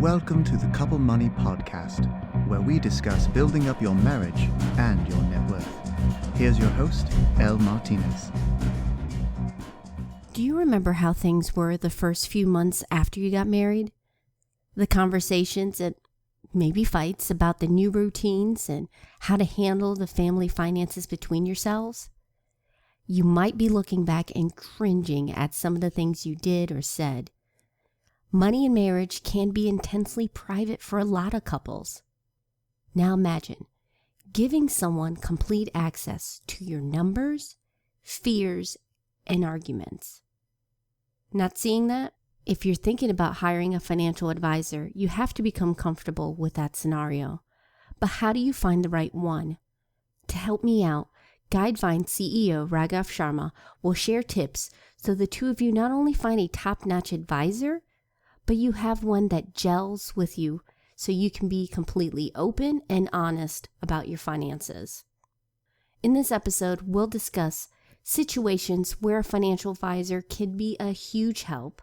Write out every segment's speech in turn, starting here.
Welcome to the Couple Money Podcast, where we discuss building up your marriage and your net worth. Here's your host, Elle Martinez. Do you remember how things were the first few months after you got married? The conversations and maybe fights about the new routines and how to handle the family finances between yourselves? You might be looking back and cringing at some of the things you did or said. Money in marriage can be intensely private for a lot of couples. Now imagine giving someone complete access to your numbers, fears, and arguments. Not seeing that? If you're thinking about hiring a financial advisor, you have to become comfortable with that scenario. But how do you find the right one? To help me out, Guidevine CEO Raghav Sharma will share tips so the two of you not only find a top-notch advisor, but you have one that gels with you so you can be completely open and honest about your finances. In this episode, we'll discuss situations where a financial advisor can be a huge help,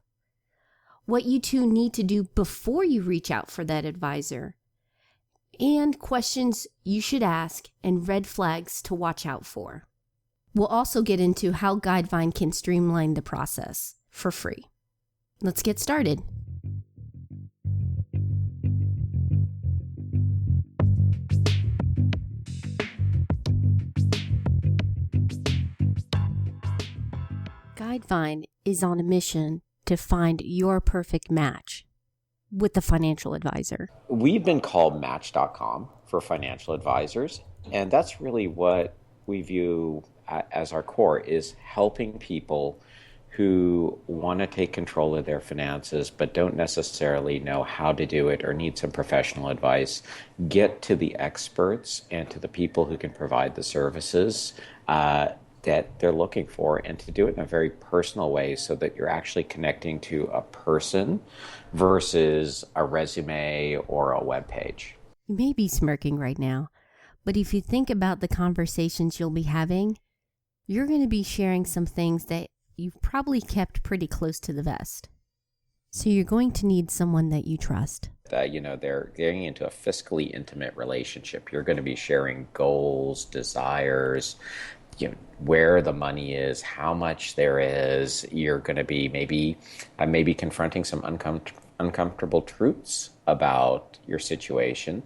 what you two need to do before you reach out for that advisor, and questions you should ask and red flags to watch out for. We'll also get into how Guidevine can streamline the process for free. Let's get started. Guidevine is on a mission to find your perfect match with the financial advisor. We've been called Match.com for financial advisors, and that's really what we view as our core, is helping people who want to take control of their finances but don't necessarily know how to do it or need some professional advice, get to the experts and to the people who can provide the services that they're looking for, and to do it in a very personal way so that you're actually connecting to a person versus a resume or a web page. You may be smirking right now, but if you think about the conversations you'll be having, you're going to be sharing some things that you've probably kept pretty close to the vest. So you're going to need someone that you trust. They're getting into a fiscally intimate relationship. You're going to be sharing goals, desires, where the money is, how much there is. You're going to be maybe confronting some uncomfortable truths about your situation.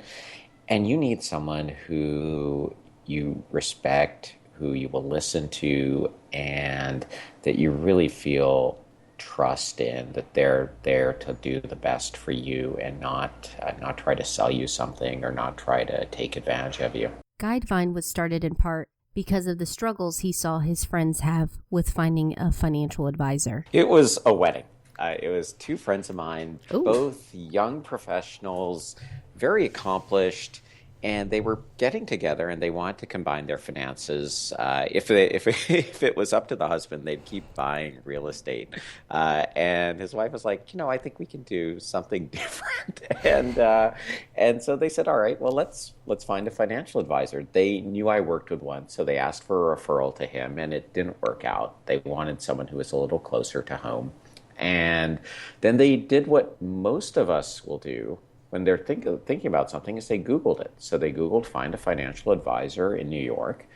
And you need someone who you respect, who you will listen to, and that you really feel trust in, that they're there to do the best for you and not try to sell you something or not try to take advantage of you. Guidevine was started in part because of the struggles he saw his friends have with finding a financial advisor. It was a wedding. It was two friends of mine, Ooh. Both young professionals, very accomplished, and they were getting together and they wanted to combine their finances. If it was up to the husband, they'd keep buying real estate. And his wife was like, I think we can do something different. And so they said, all right, well, let's find a financial advisor. They knew I worked with one, so they asked for a referral to him, and it didn't work out. They wanted someone who was a little closer to home. And then they did what most of us will do when they're thinking about something, is they Googled it. So they Googled find a financial advisor in New York,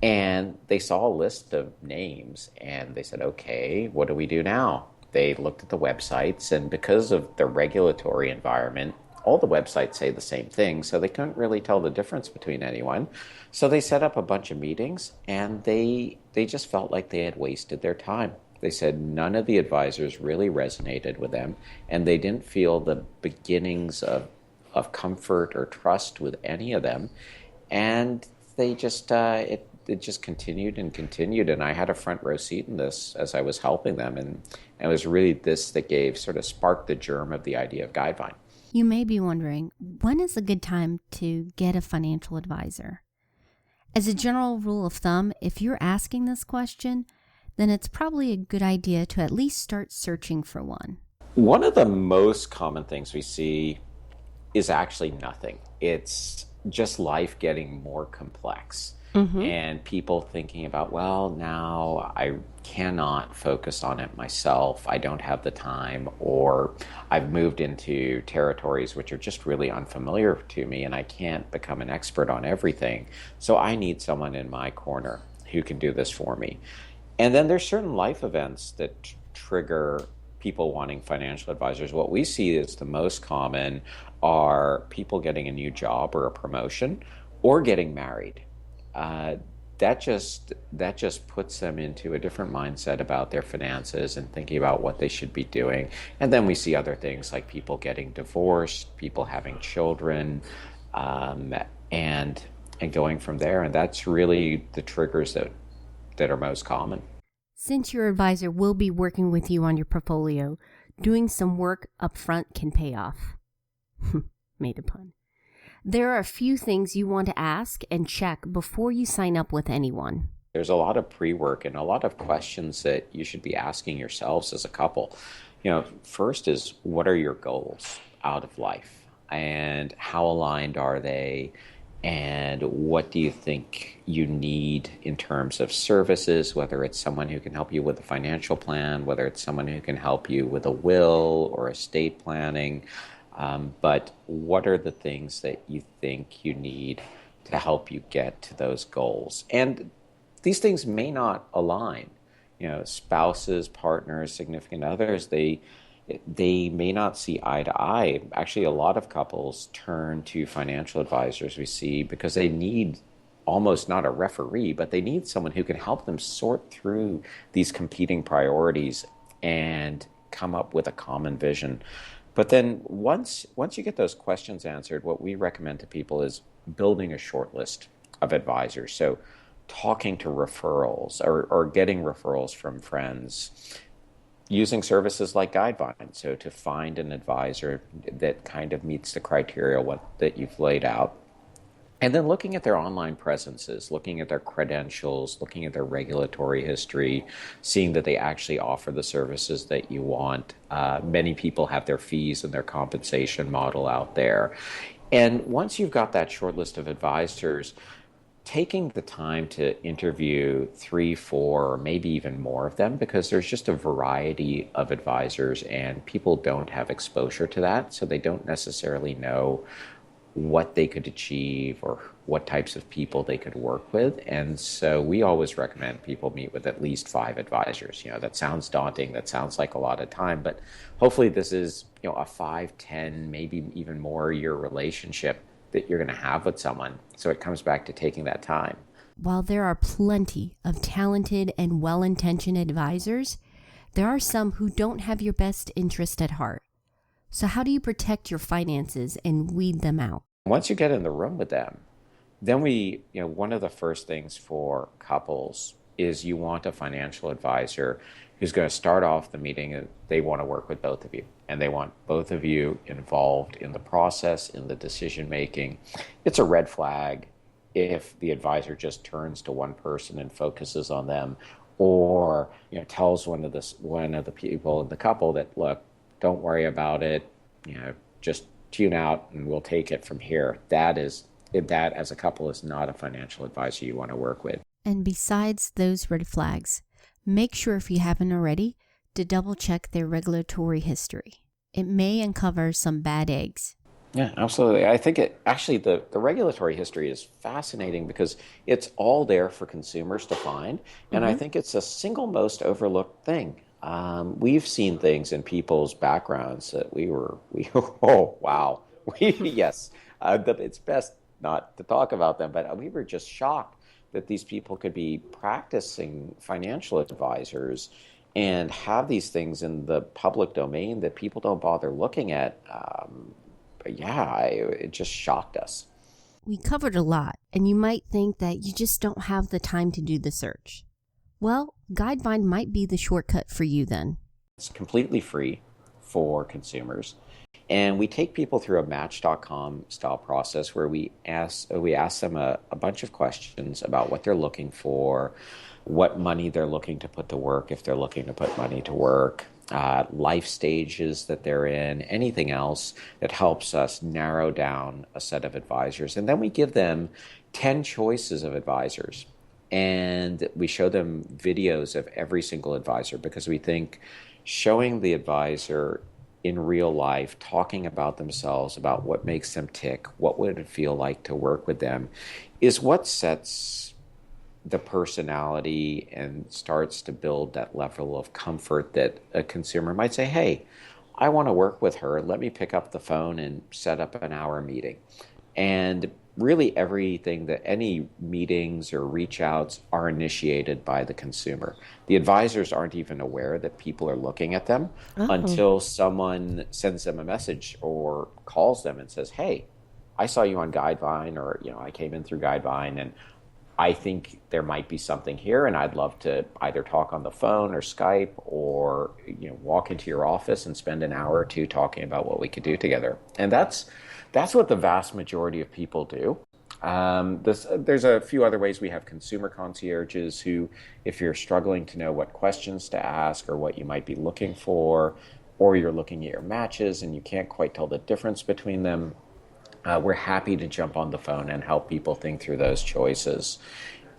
and they saw a list of names, and they said, okay, what do we do now? They looked at the websites, and because of the regulatory environment, all the websites say the same thing, so they couldn't really tell the difference between anyone. So they set up a bunch of meetings, and they just felt like they had wasted their time. They said none of the advisors really resonated with them, and they didn't feel the beginnings of comfort or trust with any of them. And they just it just continued and continued, and I had a front row seat in this as I was helping them, and it was really this that sparked the germ of the idea of Guidevine. You may be wondering, when is a good time to get a financial advisor? As a general rule of thumb, if you're asking this question, then it's probably a good idea to at least start searching for one. One of the most common things we see is actually nothing. It's just life getting more complex. and people thinking about, well, now I cannot focus on it myself. I don't have the time, or I've moved into territories which are just really unfamiliar to me, and I can't become an expert on everything. So I need someone in my corner who can do this for me. And then there's certain life events that trigger people wanting financial advisors. What we see is the most common are people getting a new job or a promotion, or getting married. That just puts them into a different mindset about their finances and thinking about what they should be doing. And then we see other things like people getting divorced, people having children, and going from there. And that's really the triggers that are most common. Since your advisor will be working with you on your portfolio, doing some work up front can pay off. Made a pun. There are a few things you want to ask and check before you sign up with anyone. There's a lot of pre-work and a lot of questions that you should be asking yourselves as a couple. First is, what are your goals out of life? And how aligned are they? And what do you think you need in terms of services, whether it's someone who can help you with a financial plan, whether it's someone who can help you with a will or estate planning. But what are the things that you think you need to help you get to those goals? And these things may not align. Spouses, partners, significant others, they may not see eye to eye. Actually, a lot of couples turn to financial advisors, we see, because they need almost not a referee, but they need someone who can help them sort through these competing priorities and come up with a common vision. But then once you get those questions answered, what we recommend to people is building a short list of advisors. So talking to referrals or getting referrals from friends, using services like Guidevine, so to find an advisor that kind of meets the criteria that you've laid out. And then looking at their online presences, looking at their credentials, looking at their regulatory history, seeing that they actually offer the services that you want. Many people have their fees and their compensation model out there. And once you've got that short list of advisors, taking the time to interview 3, 4, or maybe even more of them, because there's just a variety of advisors and people don't have exposure to that, so they don't necessarily know what they could achieve or what types of people they could work with. And so we always recommend people meet with at least 5 advisors. That sounds daunting. That sounds like a lot of time, but hopefully this is, a 5, 10, maybe even more year relationship that you're going to have with someone. So it comes back to taking that time. While there are plenty of talented and well-intentioned advisors, there are some who don't have your best interest at heart. So how do you protect your finances and weed them out? Once you get in the room with them, then one of the first things for couples is you want a financial advisor who's going to start off the meeting and they want to work with both of you. And they want both of you involved in the process, in the decision making. It's a red flag if the advisor just turns to one person and focuses on them, or tells one of the people in the couple that, look, don't worry about it, just tune out and we'll take it from here. That as a couple is not a financial advisor you want to work with. And besides those red flags, make sure, if you haven't already, to double check their regulatory history. It may uncover some bad eggs. Yeah, absolutely. I think the regulatory history is fascinating because it's all there for consumers to find. And I think it's the single most overlooked thing. We've seen things in people's backgrounds that oh, wow. Yes, it's best not to talk about them, but we were just shocked that these people could be practicing financial advisors and have these things in the public domain that people don't bother looking at. It just shocked us. We covered a lot, and you might think that you just don't have the time to do the search. Well, Guidevine might be the shortcut for you then. It's completely free, for consumers. And we take people through a Match.com style process where we ask them a bunch of questions about what they're looking for, what money they're looking to put to work if they're looking to put money to work, life stages that they're in, anything else that helps us narrow down a set of advisors. And then we give them 10 choices of advisors. And we show them videos of every single advisor because we think showing the advisor in real life, talking about themselves, about what makes them tick, what would it feel like to work with them, is what sets the personality and starts to build that level of comfort that a consumer might say, hey, I want to work with her. Let me pick up the phone and set up an hour meeting. And really everything that any meetings or reach outs are initiated by the consumer. The advisors aren't even aware that people are looking at them until someone sends them a message or calls them and says, hey, I saw you on Guidevine, or I came in through Guidevine and I think there might be something here and I'd love to either talk on the phone or Skype or walk into your office and spend an hour or two talking about what we could do together. And that's what the vast majority of people do. There's a few other ways. We have consumer concierges who, if you're struggling to know what questions to ask or what you might be looking for, or you're looking at your matches and you can't quite tell the difference between them, we're happy to jump on the phone and help people think through those choices.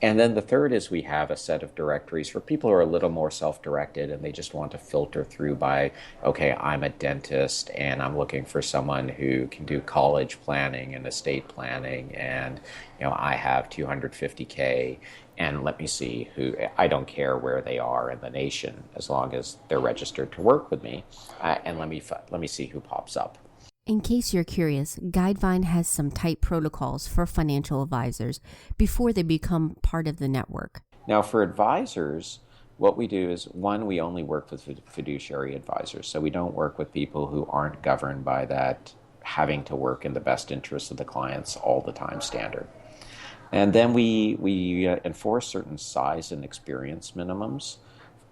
And then the third is we have a set of directories for people who are a little more self-directed and they just want to filter through by, okay, I'm a dentist and I'm looking for someone who can do college planning and estate planning, and I have $250K, and let me see who. I don't care where they are in the nation as long as they're registered to work with me, and let me see who pops up. In case you're curious, Guidevine has some tight protocols for financial advisors before they become part of the network. Now, for advisors, what we do is, one, we only work with fiduciary advisors. So we don't work with people who aren't governed by that having to work in the best interest of the clients all the time standard. And then we enforce certain size and experience minimums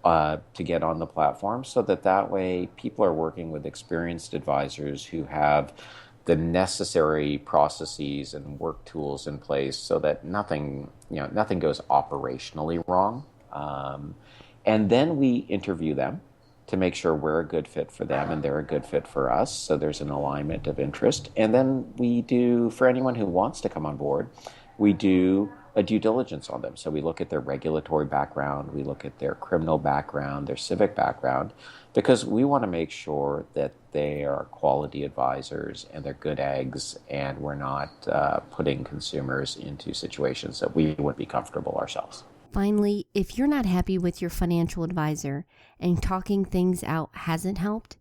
to get on the platform, so that way people are working with experienced advisors who have the necessary processes and work tools in place so that nothing goes operationally wrong. And then we interview them to make sure we're a good fit for them and they're a good fit for us, so there's an alignment of interest. And then we do, for anyone who wants to come on board, we do a due diligence on them. So we look at their regulatory background, we look at their criminal background, their civic background, because we want to make sure that they are quality advisors and they're good eggs, and we're not putting consumers into situations that we wouldn't be comfortable ourselves. Finally, if you're not happy with your financial advisor and talking things out hasn't helped,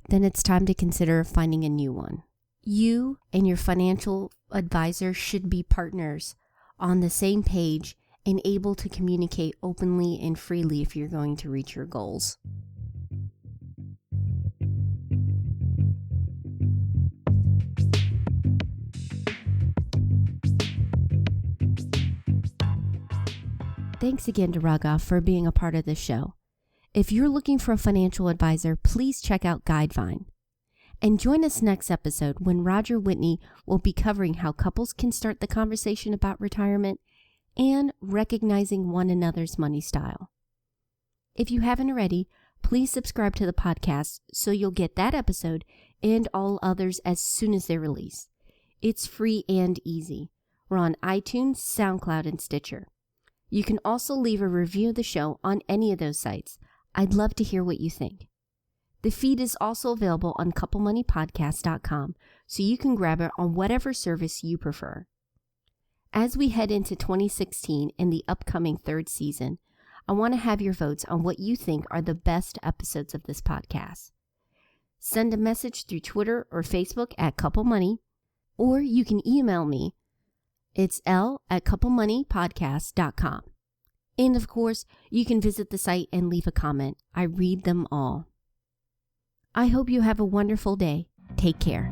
then it's time to consider finding a new one. You and your financial advisor should be partners on the same page and able to communicate openly and freely if you're going to reach your goals. Thanks again to Raghav for being a part of the show. If you're looking for a financial advisor, please check out Guidevine. And join us next episode when Roger Whitney will be covering how couples can start the conversation about retirement and recognizing one another's money style. If you haven't already, please subscribe to the podcast so you'll get that episode and all others as soon as they're released. It's free and easy. We're on iTunes, SoundCloud, and Stitcher. You can also leave a review of the show on any of those sites. I'd love to hear what you think. The feed is also available on couplemoneypodcast.com, so you can grab it on whatever service you prefer. As we head into 2016 and the upcoming third season, I want to have your votes on what you think are the best episodes of this podcast. Send a message through Twitter or Facebook at Couple Money, or you can email me. It's l@couplemoneypodcast.com. And of course, you can visit the site and leave a comment. I read them all. I hope you have a wonderful day. Take care.